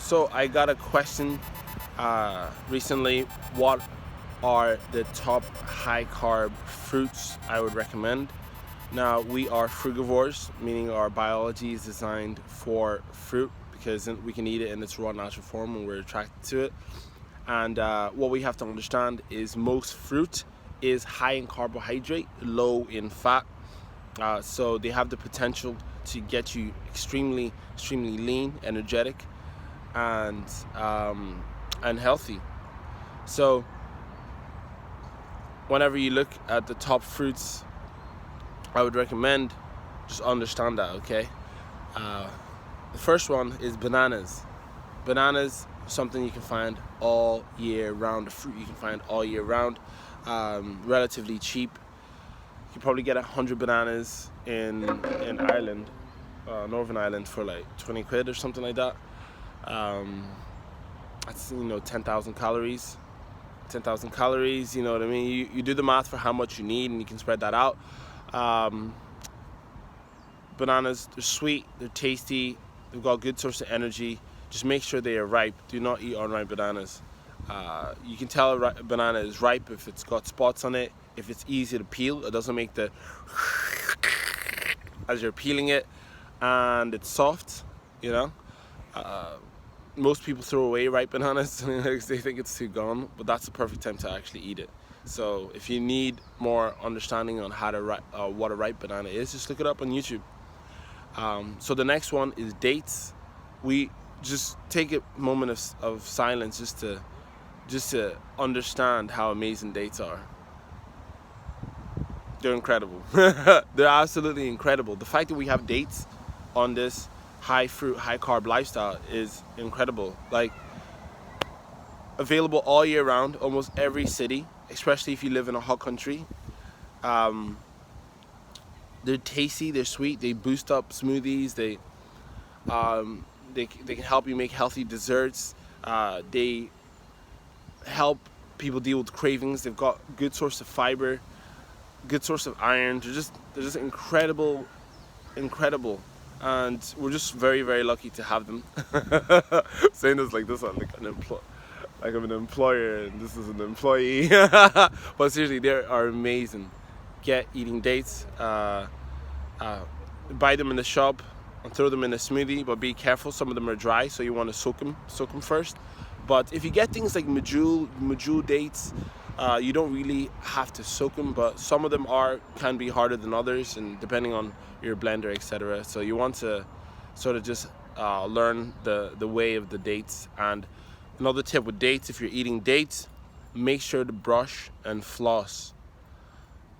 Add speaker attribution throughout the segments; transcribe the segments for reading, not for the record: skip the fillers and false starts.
Speaker 1: So I got a question recently. What are the top high carb fruits I would recommend? Now, we are frugivores, meaning our biology is designed for fruit because we can eat it in its raw natural form and we're attracted to it. And what we have to understand is most fruit is high in carbohydrate, low in fat. So they have the potential to get you extremely lean, energetic, and healthy. So whenever you look at the top fruits, I would recommend just understand that. Okay, the first one is bananas. Bananas, something you can find all year round. A fruit you can find all year round, relatively cheap. You can probably get 100 bananas in Ireland, Northern Ireland, for like 20 quid or something like that. That's 10,000 calories. 10,000 calories, you know what I mean? You do the math for how much you need and you can spread that out. Bananas, they're sweet, they're tasty, they've got a good source of energy. Just make sure they are ripe. Do not eat unripe bananas. You can tell a banana is ripe if it's got spots on it, if it's easy to peel, it doesn't make the as you're peeling it, and it's soft, you know. Most people throw away ripe bananas. They think it's too gone, but that's the perfect time to actually eat it. So if you need more understanding on how to what a ripe banana is, just look it up on YouTube. So the next one is dates. We just take a moment of silence just to understand how amazing dates are. They're incredible. They're absolutely incredible. The fact that we have dates on this high fruit, high carb lifestyle is incredible. Like, available all year round, almost every city, especially if you live in a hot country. They're tasty, they're sweet, they boost up smoothies, they can help you make healthy desserts. They help people deal with cravings. They've got good source of fiber, good source of iron. They're just incredible, and we're just very lucky to have them. Saying this like this, I'm like I'm an employer and this is an employee. But seriously, they are amazing. Get eating dates. Buy them in the shop and throw them in a smoothie, but be careful, some of them are dry, so you want to soak them first. But if you get things like medjool dates, you don't really have to soak them, but some of them can be harder than others, and depending on your blender, etc. So you want to sort of just learn the way of the dates. And another tip with dates, if you're eating dates, make sure to brush and floss.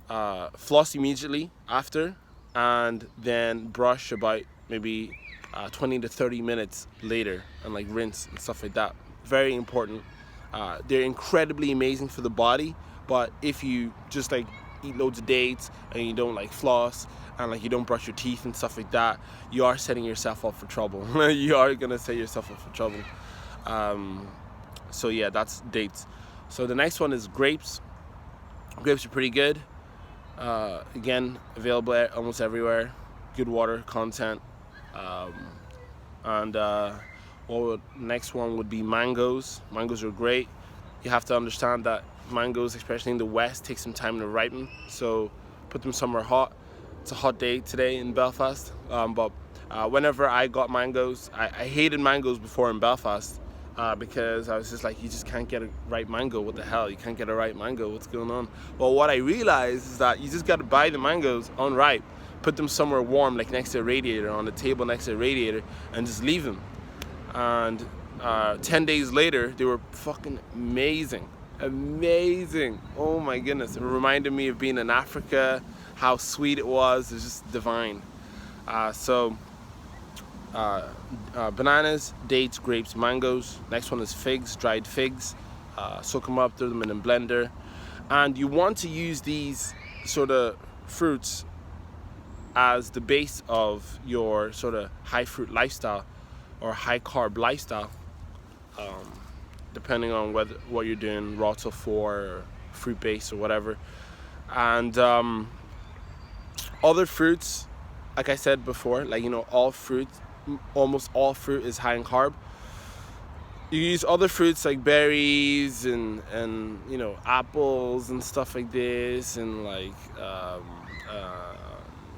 Speaker 1: Floss immediately after, and then brush about maybe 20 to 30 minutes later, and like rinse and stuff like that. Very important. They're incredibly amazing for the body, but if you just like eat loads of dates and you don't like floss and like you don't brush your teeth and stuff like that, you are setting yourself up for trouble. You are gonna set yourself up for trouble. So yeah, that's dates. So the next one is grapes. Grapes are pretty good. Again, available almost everywhere. Good water content. Next one would be mangoes. Mangoes are great. You have to understand that mangoes, especially in the West, take some time to ripen. So put them somewhere hot. It's a hot day today in Belfast. But whenever I got mangoes, I hated mangoes before in Belfast. Because I was just like, you just can't get a ripe mango. What the hell? You can't get a ripe mango. What's going on? Well, what I realized is that you just got to buy the mangoes unripe, put them somewhere warm, like next to a radiator, on the table next to a radiator, and just leave them. And 10 days later, they were fucking amazing. Oh my goodness. It reminded me of being in Africa, how sweet it was. It's just divine. Bananas, dates, grapes, mangoes. Next one is figs, dried figs. Soak them up, throw them in a blender. And you want to use these sort of fruits as the base of your sort of high fruit lifestyle or high carb lifestyle, depending on what you're doing, raw till 4 or fruit based or whatever. And other fruits, like I said before, like almost all fruit is high in carb. You use other fruits like berries and you know, apples and stuff like this, and like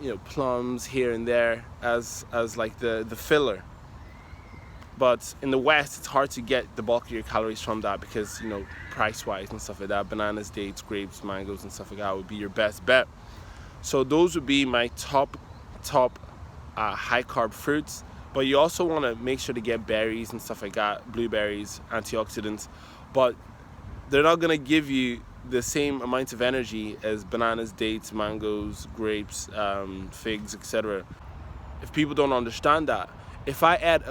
Speaker 1: you know, plums here and there as like the filler. But in the West, it's hard to get the bulk of your calories from that because, you know, price-wise and stuff like that, bananas, dates, grapes, mangoes, and stuff like that would be your best bet. So those would be my top high-carb fruits. But you also want to make sure to get berries and stuff like that, blueberries, antioxidants. But they're not going to give you the same amount of energy as bananas, dates, mangoes, grapes, figs, etc. If people don't understand that, if I add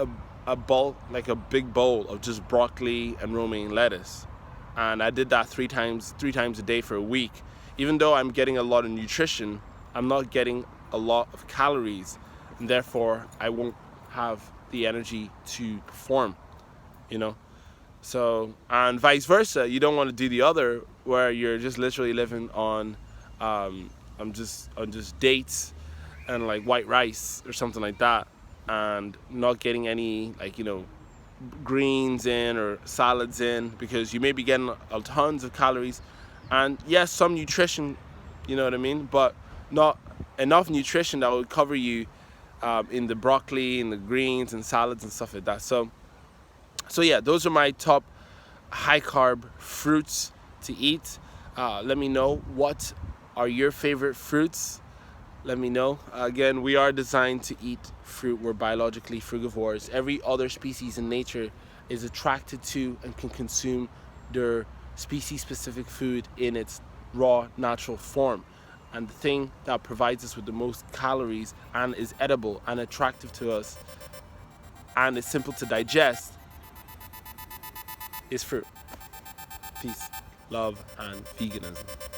Speaker 1: a bowl, like a big bowl of just broccoli and romaine lettuce, and I did that three times a day for a week, even though I'm getting a lot of nutrition, I'm not getting a lot of calories, and therefore I won't have the energy to perform, you know. So, and vice versa, you don't want to do the other where you're just literally living on just dates and like white rice or something like that, and not getting any, like, you know, greens in or salads in, because you may be getting tons of calories and yes, some nutrition, you know what I mean, but not enough nutrition that would cover you in the broccoli and the greens and salads and stuff like that. So yeah, those are my top high carb fruits to eat. Let me know, what are your favorite fruits? Let me know. Again, we are designed to eat fruit. We're biologically frugivores. Every other species in nature is attracted to and can consume their species-specific food in its raw, natural form. And the thing that provides us with the most calories and is edible and attractive to us and is simple to digest is fruit. Peace, love, and veganism.